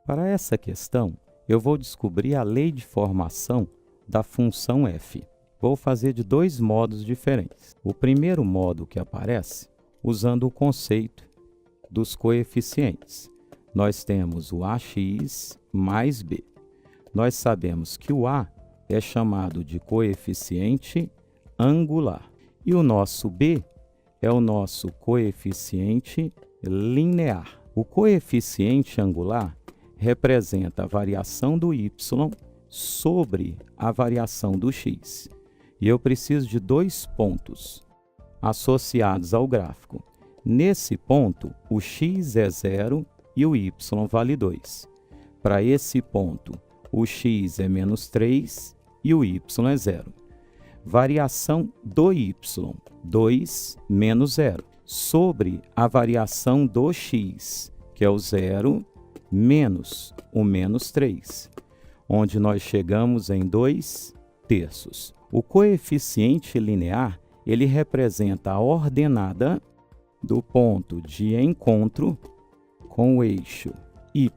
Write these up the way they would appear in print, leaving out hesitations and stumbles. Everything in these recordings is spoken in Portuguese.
Para essa questão, eu vou descobrir a lei de formação da função f. Vou fazer de dois modos diferentes. O primeiro modo que aparece, usando o conceito dos coeficientes. Nós temos o ax mais b. Nós sabemos que o a é chamado de coeficiente angular. E o nosso b é o nosso coeficiente linear. O coeficiente angular representa a variação do y sobre a variação do x. E eu preciso de dois pontos associados ao gráfico. Nesse ponto, o x é 0 e o y vale 2. Para esse ponto, o x é menos 3 e o y é 0. Variação do y, 2 menos 0, sobre a variação do x, que é o 0 menos o menos 3, onde nós chegamos em 2/3. O coeficiente linear, ele representa a ordenada do ponto de encontro com o eixo y.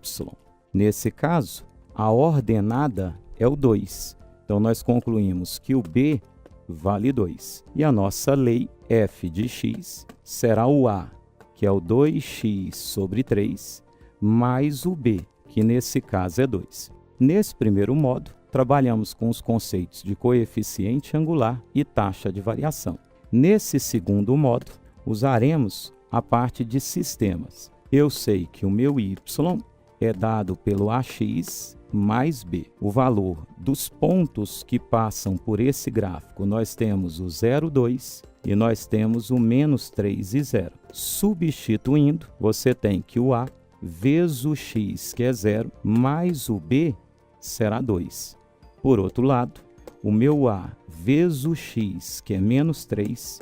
Nesse caso, a ordenada é o 2. Então, nós concluímos que o b vale 2. E a nossa lei f de x será o a, que é o 2x sobre 3, mais o b, que nesse caso é 2. Nesse primeiro modo, trabalhamos com os conceitos de coeficiente angular e taxa de variação. Nesse segundo modo, usaremos a parte de sistemas. Eu sei que o meu y é dado pelo ax mais b. O valor dos pontos que passam por esse gráfico, nós temos o 0, 2 e nós temos o menos 3 e 0. Substituindo, você tem que o a vezes o x, que é 0, mais o b será 2. Por outro lado, o meu a vezes o x, que é menos 3,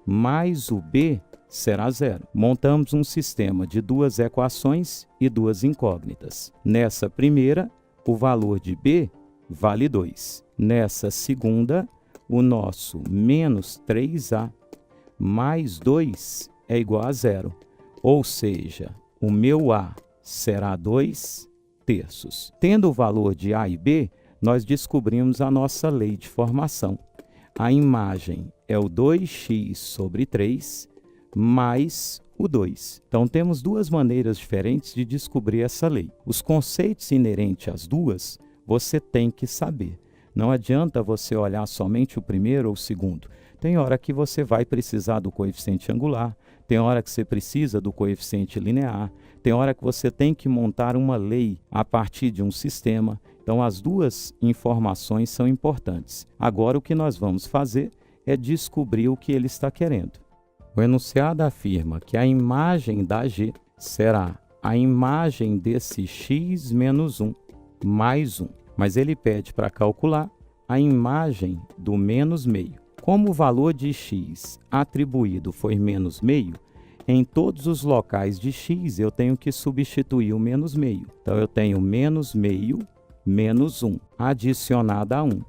mais o b será 0. Montamos um sistema de duas equações e duas incógnitas. Nessa primeira, o valor de b vale 2. Nessa segunda, o nosso menos 3a mais 2 é igual a 0. Ou seja, o meu a será 2/3. Tendo o valor de a e b, nós descobrimos a nossa lei de formação. A imagem é o 2x sobre 3 mais o 2. Então, temos duas maneiras diferentes de descobrir essa lei. Os conceitos inerentes às duas, você tem que saber. Não adianta você olhar somente o primeiro ou o segundo. Tem hora que você vai precisar do coeficiente angular, tem hora que você precisa do coeficiente linear, tem hora que você tem que montar uma lei a partir de um sistema. Então, as duas informações são importantes. Agora, o que nós vamos fazer é descobrir o que ele está querendo. O enunciado afirma que a imagem da G será a imagem desse x menos 1 mais 1. Mas ele pede para calcular a imagem do menos meio. Como o valor de x atribuído foi menos meio, em todos os locais de x eu tenho que substituir o menos meio. Então, eu tenho menos meio menos 1 adicionada a 1.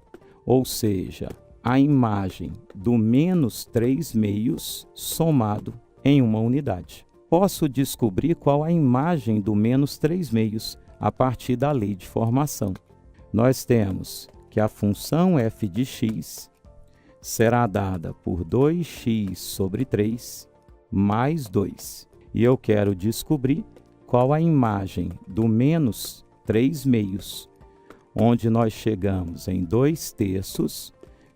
Ou seja, a imagem do menos 3 meios somado em uma unidade. Posso descobrir qual a imagem do menos 3 meios a partir da lei de formação. Nós temos que a função f de x será dada por 2x sobre 3 mais 2. E eu quero descobrir qual a imagem do menos 3 meios, onde nós chegamos em 2/3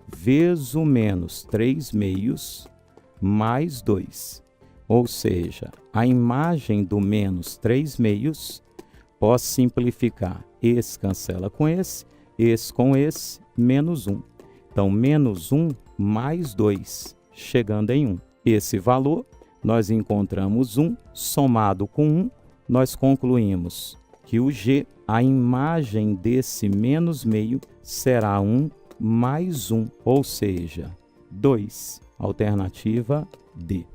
vezes o menos 3 meios mais 2. Ou seja, a imagem do menos 3 meios, posso simplificar, esse cancela com esse com esse, menos 1. Então, menos 1 mais 2, chegando em 1. Esse valor, nós encontramos 1, somado com 1, nós concluímos que o G, a imagem desse menos meio, será 1 mais 1, ou seja, 2. Alternativa D.